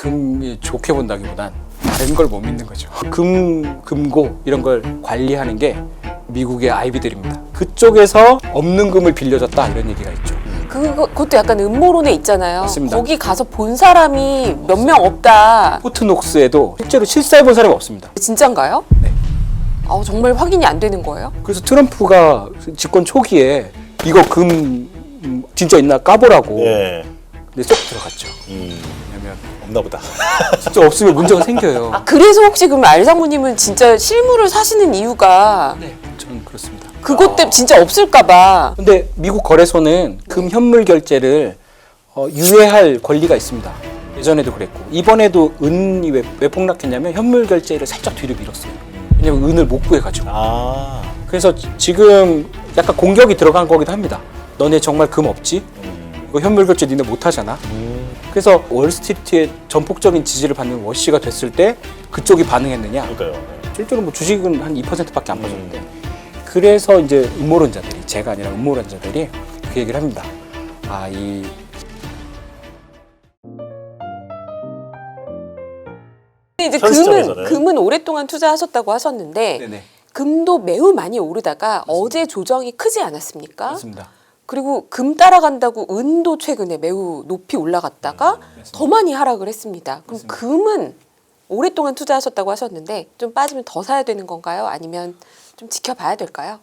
금이 좋게 본다기보단 다른 걸 못 믿는 거죠. 금고 이런 걸 관리하는 게 미국의 아이비들입니다. 그쪽에서 없는 금을 빌려줬다 이런 얘기가 있죠. 그것도 약간 음모론에 있잖아요. 맞습니다. 거기 가서 본 사람이 몇 명 없다. 포트녹스에도 실제로 실사해 본 사람이 없습니다. 진짠가요? 네. 정말 확인이 안 되는 거예요? 그래서 트럼프가 집권 초기에 이거 금 진짜 있나 까보라고 예. 근데 쏙 들어갔죠. 왜냐면 없나 보다. 진짜 없으면 문제가 생겨요. 그래서 혹시 그럼 알상무님은 진짜 실물을 사시는 이유가 네, 저는 그렇습니다. 그것 때문에 진짜 없을까봐. 근데 미국 거래소는 금 현물 결제를 유예할 권리가 있습니다. 예전에도 그랬고 이번에도 은이 왜 폭락했냐면 현물 결제를 살짝 뒤로 밀었어요. 왜냐면 은을 못 구해가지고. 그래서 지금 약간 공격이 들어간 거기도 합니다. 너네 정말 금 없지? 이거 현물 결제 니네 못 하잖아. 그래서 월스트리트의 전폭적인 지지를 받는 워시가 됐을 때 그쪽이 반응했느냐? 그러니까요. 실제로 뭐 주식은 한 2%밖에 안 빠졌는데 그래서 이제 음모론자들이 제가 아니라 음모론자들이 그 얘기를 합니다. 이제 현 시점에서는. 금은 오랫동안 투자하셨다고 하셨는데 네네 금도 매우 많이 오르다가 어제 조정이 크지 않았습니까? 맞습니다. 그리고 금 따라간다고 은도 최근에 매우 높이 올라갔다가 더 많이 하락을 했습니다. 그럼 맞습니다. 금은 오랫동안 투자하셨다고 하셨는데 좀 빠지면 더 사야 되는 건가요? 아니면 좀 지켜봐야 될까요?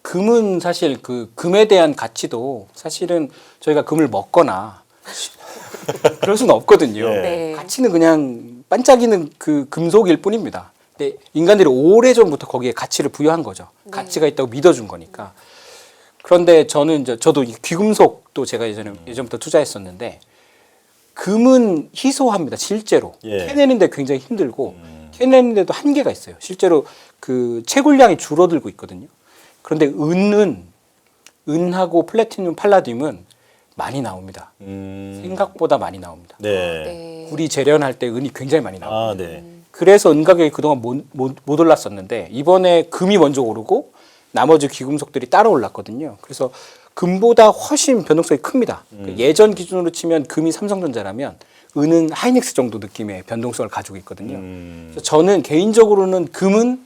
금은 사실 그 금에 대한 가치도 사실은 저희가 금을 먹거나 그럴 수는 없거든요. 예. 네. 가치는 그냥 반짝이는 그 금속일 뿐입니다. 근데 인간들이 오래전부터 거기에 가치를 부여한 거죠. 네. 가치가 있다고 믿어준 거니까. 그런데 저도 이 귀금속도 제가 예전부터 투자했었는데 금은 희소합니다. 실제로 예. 캐내는데 굉장히 힘들고 캐내는데도 한계가 있어요. 실제로 그 채굴량이 줄어들고 있거든요. 그런데 은하고 플래티늄, 팔라듐은 많이 나옵니다. 생각보다 많이 나옵니다. 네. 네. 구리 재련할 때 은이 굉장히 많이 나옵니다. 네. 그래서 은 가격이 그동안 못 올랐었는데 이번에 금이 먼저 오르고 나머지 귀금속들이 따라 올랐거든요. 그래서 금보다 훨씬 변동성이 큽니다. 예전 기준으로 치면 금이 삼성전자라면 은은 하이닉스 정도 느낌의 변동성을 가지고 있거든요. 그래서 저는 개인적으로는 금은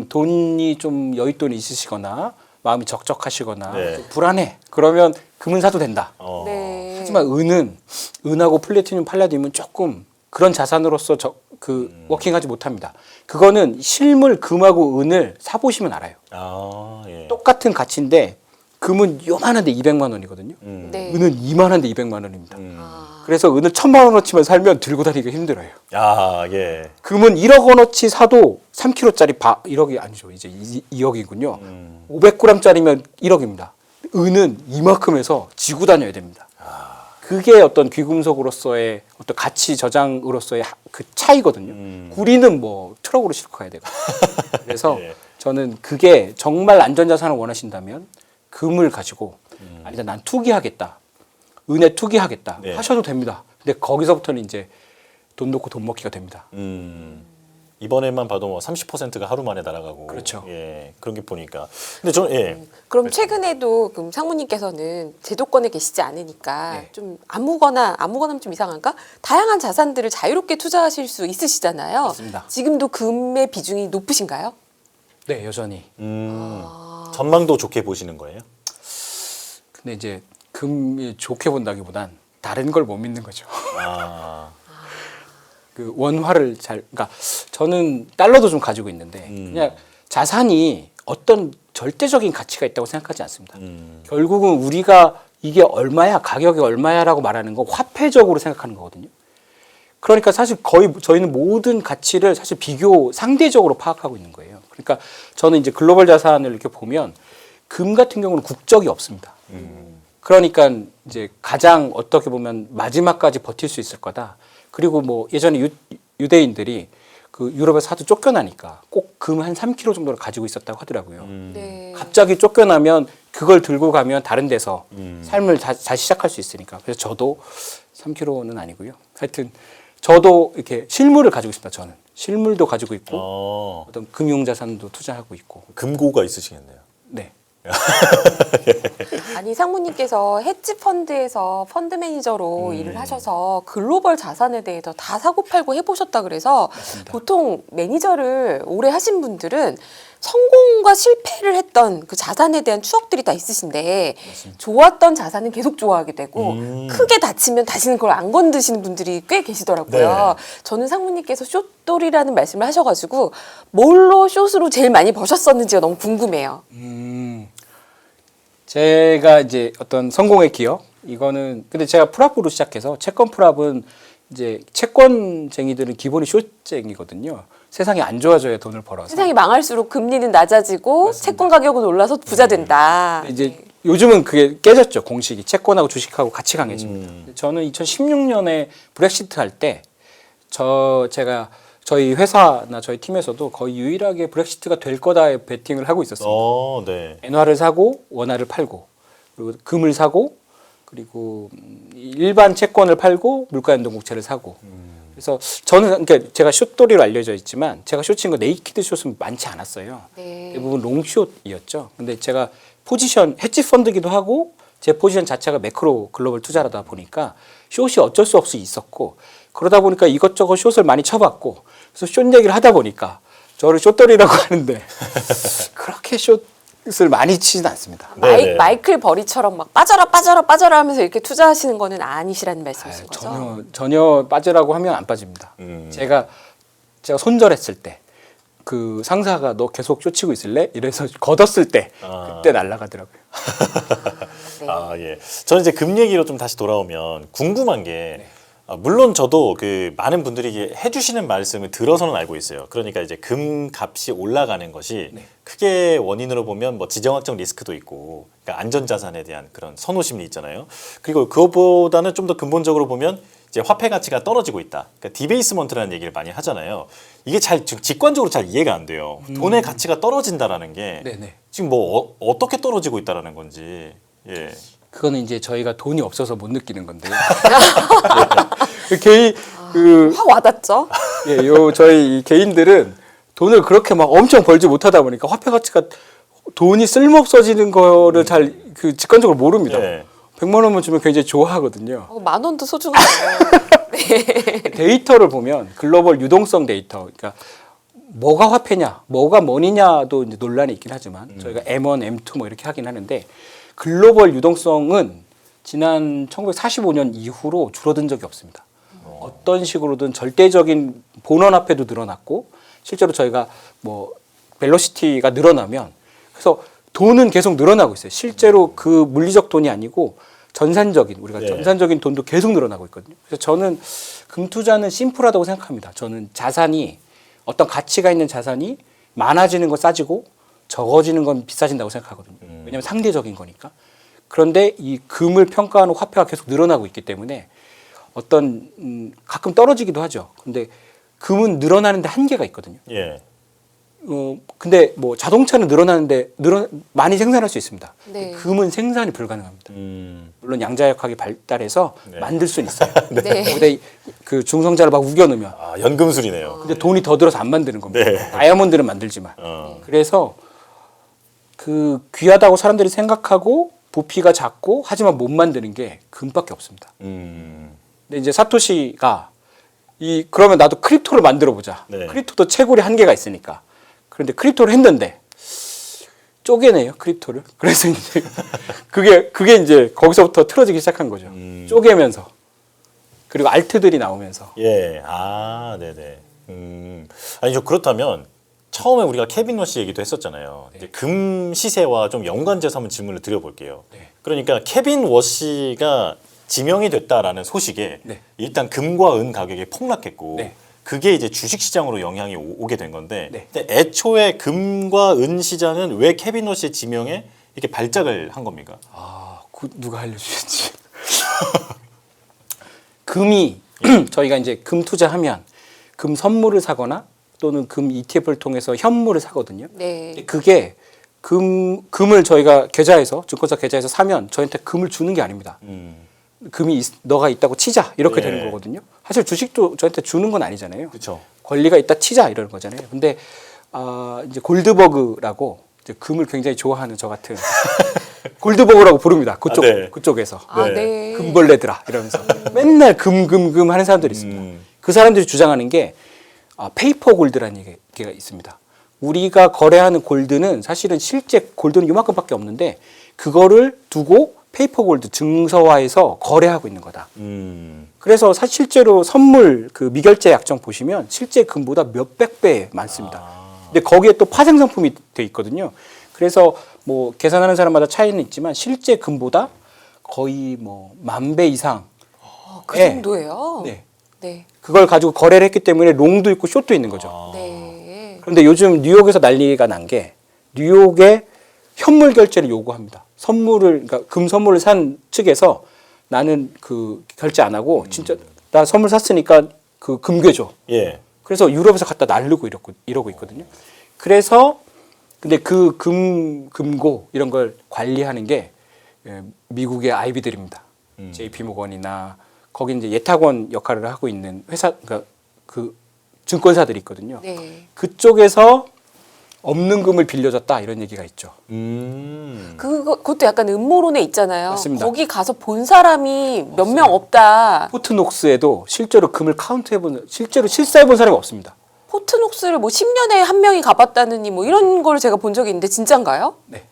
돈이 좀 여윳돈이 있으시거나 마음이 적적하시거나 네. 좀 불안해. 그러면 금은 사도 된다. 네. 하지만 은하고 플래티늄, 팔라듐은 조금 그런 자산으로서 워킹하지 못합니다. 그거는 실물 금하고 은을 사보시면 알아요. 예. 똑같은 가치인데 금은 요만한데 200만 원이거든요. 네. 은은 이만한데 200만 원입니다. 아. 그래서 은을 1000만 원어치만 살면 들고 다니기가 힘들어요. 예. 금은 1억 원어치 사도 3kg짜리 1억이 아니죠. 이제 2억이군요. 500g짜리면 1억입니다. 은은 이만큼에서 지고 다녀야 됩니다. 그게 어떤 귀금속으로서의 어떤 가치 저장으로서의 그 차이거든요. 구리는 뭐 트럭으로 싣고 가야 되고. 그래서 예. 저는 그게 정말 안전자산을 원하신다면 금을 가지고 아니다 난 투기하겠다. 은에 투기하겠다. 네. 하셔도 됩니다. 근데 거기서부터는 이제 돈 놓고 돈 먹기가 됩니다. 이번에만 봐도 뭐 30%가 하루 만에 날아가고. 그렇죠. 예. 그런 게 보니까. 근데 저는 그럼 최근에도 그럼 상무님께서는 제도권에 계시지 않으니까 네. 좀 아무거나면 좀 이상한가? 다양한 자산들을 자유롭게 투자하실 수 있으시잖아요. 맞습니다. 지금도 금의 비중이 높으신가요? 네, 여전히. 전망도 좋게 보시는 거예요? 근데 이제 금이 좋게 본다기보단 다른 걸 못 믿는 거죠. 그 원화를 그러니까 저는 달러도 좀 가지고 있는데 그냥 자산이 어떤 절대적인 가치가 있다고 생각하지 않습니다. 결국은 우리가 이게 얼마야, 가격이 얼마야라고 말하는 건 화폐적으로 생각하는 거거든요. 그러니까 사실 거의 저희는 모든 가치를 사실 비교 상대적으로 파악하고 있는 거예요. 그러니까 저는 이제 글로벌 자산을 이렇게 보면 금 같은 경우는 국적이 없습니다. 그러니까 이제 가장 어떻게 보면 마지막까지 버틸 수 있을 거다. 그리고 뭐 예전에 유대인들이 그 유럽에서 하도 쫓겨나니까 꼭 금 한 3kg 정도를 가지고 있었다고 하더라고요. 네. 갑자기 쫓겨나면 그걸 들고 가면 다른 데서 삶을 다시 시작할 수 있으니까. 그래서 저도 3kg는 아니고요. 하여튼 저도 이렇게 실물을 가지고 있습니다. 저는 실물도 가지고 있고 어떤 금융자산도 투자하고 있고. 금고가 있으시겠네요. 네. 아니 상무님께서 헤지 펀드에서 펀드 매니저로 일을 하셔서 글로벌 자산에 대해서 다 사고 팔고 해보셨다 그래서 보통 매니저를 오래 하신 분들은 성공과 실패를 했던 그 자산에 대한 추억들이 다 있으신데 좋았던 자산은 계속 좋아하게 되고 크게 다치면 다시는 그걸 안 건드시는 분들이 꽤 계시더라고요. 네. 저는 상무님께서 숏돌이라는 말씀을 하셔가지고 뭘로 숏으로 제일 많이 버셨었는지가 너무 궁금해요. 제가 이제 어떤 성공의 기억 이거는 근데 제가 프랍으로 시작해서 채권 프랍은 이제 채권쟁이들은 기본이 숏쟁이거든요. 세상이 안 좋아져야 돈을 벌어서. 세상이 망할수록 금리는 낮아지고 채권 가격은 올라서 부자 된다. 이제 요즘은 그게 깨졌죠. 공식이 채권하고 주식하고 같이 강해집니다. 저는 2016년에 브렉시트 할 때 제가 저희 회사나 저희 팀에서도 거의 유일하게 브렉시트가 될 거다에 베팅을 하고 있었습니다. 네. 엔화를 사고 원화를 팔고 그리고 금을 사고 그리고 일반 채권을 팔고 물가연동국채를 사고 그래서 저는 그러니까 제가 숏돌이로 알려져 있지만 제가 숏친 거 네이키드 숏은 많지 않았어요. 네. 대부분 롱숏이었죠. 근데 제가 포지션 헤지 펀드기도 하고 제 포지션 자체가 매크로 글로벌 투자라다 보니까 숏이 어쩔 수 없이 있었고 그러다 보니까 이것저것 숏을 많이 쳐봤고 그래서 숏 얘기를 하다 보니까 저를 숏돌이라고 하는데 그렇게 숏을 많이 치진 않습니다. 네네. 마이클 버리처럼 막 빠져라 하면서 이렇게 투자하시는 거는 아니시라는 말씀이신 거죠? 전혀 빠지라고 하면 안 빠집니다. 제가 손절했을 때 그 상사가 너 계속 쫓치고 있을래? 이래서 걷었을 때 그때 날아가더라고요. 네. 예. 저는 이제 금 얘기로 좀 다시 돌아오면 궁금한 게 물론 저도 그 많은 분들이 해주시는 말씀을 들어서는 알고 있어요. 그러니까 이제 금 값이 올라가는 것이 크게 원인으로 보면 뭐 지정학적 리스크도 있고, 그러니까 안전자산에 대한 그런 선호 심리 있잖아요. 그리고 그것보다는 좀 더 근본적으로 보면 이제 화폐 가치가 떨어지고 있다. 그러니까 디베이스먼트라는 얘기를 많이 하잖아요. 이게 직관적으로 잘 이해가 안 돼요. 돈의 가치가 떨어진다라는 게 네네. 지금 뭐 어떻게 떨어지고 있다라는 건지. 예. 그거는 이제 저희가 돈이 없어서 못 느끼는 건데요. 개인 확 와닿죠? 저희 이 개인들은 돈을 그렇게 막 엄청 벌지 못하다 보니까 화폐 가치가 돈이 쓸모 없어지는 거를 잘 그 직관적으로 모릅니다. 예. 100만 원만 주면 굉장히 좋아하거든요. 만 원도 소중하죠. 네. 데이터를 보면 글로벌 유동성 데이터, 그러니까 뭐가 화폐냐, 뭐가 머니냐도 이제 논란이 있긴 하지만 저희가 M1, M2 뭐 이렇게 하긴 하는데 글로벌 유동성은 지난 1945년 이후로 줄어든 적이 없습니다. 어떤 식으로든 절대적인 본원화폐도 늘어났고 실제로 저희가 뭐 벨로시티가 늘어나면 그래서 돈은 계속 늘어나고 있어요. 실제로 그 물리적 돈이 아니고 전산적인 우리가 네. 전산적인 돈도 계속 늘어나고 있거든요. 그래서 저는 금 투자는 심플하다고 생각합니다. 저는 자산이 어떤 가치가 있는 자산이 많아지는 건 싸지고 적어지는 건 비싸진다고 생각하거든요. 왜냐하면 상대적인 거니까. 그런데 이 금을 평가하는 화폐가 계속 늘어나고 있기 때문에 어떤 가끔 떨어지기도 하죠. 근데 금은 늘어나는데 한계가 있거든요. 예. 근데 뭐 자동차는 늘어나는데 많이 생산할 수 있습니다. 네. 금은 생산이 불가능합니다. 물론 양자역학이 발달해서 네. 만들 수는 있어요. 네. 거기다 그 중성자를 막 우겨 넣으면 연금술이네요. 근데 돈이 더 들어서 안 만드는 겁니다. 네. 다이아몬드는 만들지만. 그래서 그 귀하다고 사람들이 생각하고 부피가 작고 하지만 못 만드는 게 금밖에 없습니다. 근데 이제 사토시가 그러면 나도 크립토를 만들어 보자. 네. 크립토도 채굴의 한계가 있으니까. 그런데 크립토를 했는데 쪼개네요, 크립토를. 그래서 이제 그게 이제 거기서부터 틀어지기 시작한 거죠. 쪼개면서. 그리고 알트들이 나오면서. 예. 네네. 아니, 저 그렇다면 처음에 우리가 케빈 워시 얘기도 했었잖아요. 이제 금 시세와 좀 연관돼서 한번 질문을 드려볼게요. 그러니까 케빈 워시가 지명이 됐다라는 소식에 일단 금과 은 가격이 폭락했고 그게 이제 주식시장으로 영향이 오게 된 건데 근데 애초에 금과 은 시장은 왜 케빈 워시의 지명에 이렇게 발작을 한 겁니까? 누가 알려주셨지? 금이 저희가 이제 금 투자하면 금 선물을 사거나 또는 금 ETF를 통해서 현물을 사거든요. 네. 그게 금을 저희가 계좌에서 증권사 계좌에서 사면 저희한테 금을 주는 게 아닙니다. 금이 너가 있다고 치자 이렇게 되는 거거든요. 사실 주식도 저한테 주는 건 아니잖아요. 그렇죠. 권리가 있다 치자 이러는 거잖아요. 근데 이제 골드버그라고 이제 금을 굉장히 좋아하는 저 같은 골드버거라고 부릅니다. 그쪽 네. 그쪽에서 아, 네. 네. 금벌레들아 이러면서 맨날 금 하는 사람들이 있습니다. 그 사람들이 주장하는 게 페이퍼 골드라는 얘기가 있습니다. 우리가 거래하는 골드는 사실은 실제 골드는 요만큼밖에 없는데 그거를 두고 페이퍼 골드 증서화해서 거래하고 있는 거다. 그래서 사실 실제로 선물 그 미결제 약정 보시면 실제 금보다 몇백 배 많습니다. 근데 거기에 또 파생 상품이 돼 있거든요. 그래서 뭐 계산하는 사람마다 차이는 있지만 실제 금보다 거의 뭐 10,000배 이상 그 네. 정도예요? 네. 네. 그걸 가지고 거래를 했기 때문에 롱도 있고 숏도 있는 거죠. 네. 그런데 요즘 뉴욕에서 난리가 난 게 뉴욕에 현물 결제를 요구합니다. 선물을 그러니까 금 선물을 산 측에서 나는 그 결제 안 하고 진짜 나 선물 샀으니까 그 금괴줘. 예. 그래서 유럽에서 갖다 날르고 이러고 있거든요. 그래서 근데 그 금고 이런 걸 관리하는 게 미국의 아이비들입니다. JP 모건이나 거기 이제 예탁원 역할을 하고 있는 회사 그러니까 그 증권사들이 있거든요. 네. 그쪽에서 없는 금을 빌려줬다 이런 얘기가 있죠. 그것도 약간 음모론에 있잖아요. 맞습니다. 거기 가서 본 사람이 몇 명 없다. 포트녹스에도 실제로 금을 카운트해본 실제로 실사해본 사람이 없습니다. 포트녹스를 뭐 10년에 한 명이 가봤다느니 뭐 이런 걸 제가 본 적이 있는데 진짠가요? 네.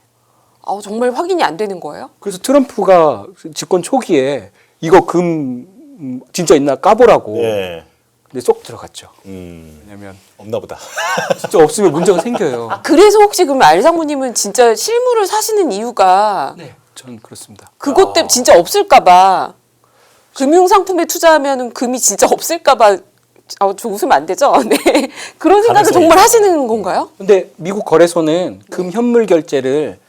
정말 확인이 안 되는 거예요? 그래서 트럼프가 집권 초기에 이거 금 진짜 있나 까보라고. 예. 근데 쏙 들어갔죠. 왜냐면 없나 보다. 진짜 없으면 문제가 생겨요. 그래서 혹시 그럼 알장모님은 진짜 실물을 사시는 이유가 네, 저는 그렇습니다. 그것 때문에 진짜 없을까봐 금융상품에 투자하면 금이 진짜 없을까봐 저 웃으면 안 되죠? 네. 그런 생각을 가능성이 정말 있죠. 하시는 건가요? 근데 미국 거래소는 금 현물 결제를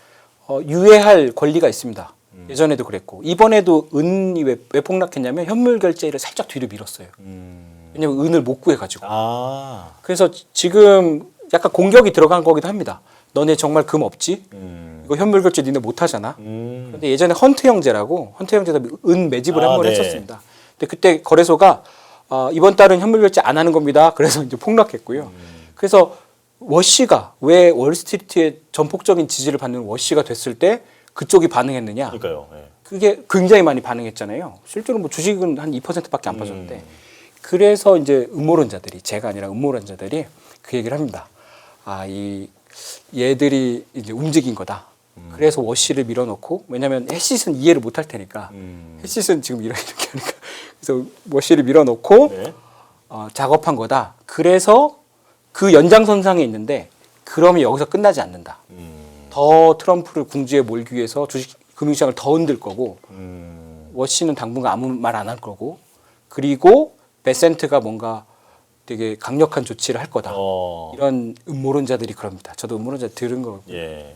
유예할 권리가 있습니다. 예전에도 그랬고 이번에도 은이 왜 폭락했냐면 현물 결제를 살짝 뒤로 밀었어요. 왜냐면 은을 못 구해가지고. 그래서 지금 약간 공격이 들어간 거기도 합니다. 너네 정말 금 없지? 이거 현물 결제 니네 못 하잖아. 근데 예전에 헌트 형제라고 헌트 형제가 은 매집을 한 번 네. 했었습니다. 근데 그때 거래소가 이번 달은 현물 결제 안 하는 겁니다. 그래서 이제 폭락했고요. 그래서 워시가 왜 월스트리트의 전폭적인 지지를 받는 워시가 됐을 때 그쪽이 반응했느냐? 그러니까요. 예. 그게 굉장히 많이 반응했잖아요. 실제로 뭐 주식은 한 2%밖에 안 빠졌는데. 그래서 이제 음모론자들이 제가 아니라 음모론자들이 그 얘기를 합니다. 이 얘들이 이제 움직인 거다. 그래서 워시를 밀어넣고 왜냐하면 해시스는 이해를 못 할 테니까 해시스는 지금 이렇게 하니까 그래서 워시를 밀어넣고 네. 작업한 거다. 그래서 그 연장선상에 있는데 그러면 여기서 끝나지 않는다. 더 트럼프를 궁지에 몰기 위해서 주식 금융시장을 더 흔들 거고 워시는 당분간 아무 말 안 할 거고 그리고 베센트가 뭔가 되게 강력한 조치를 할 거다. 이런 음모론자들이 그럽니다. 저도 음모론자 들은 거. 예.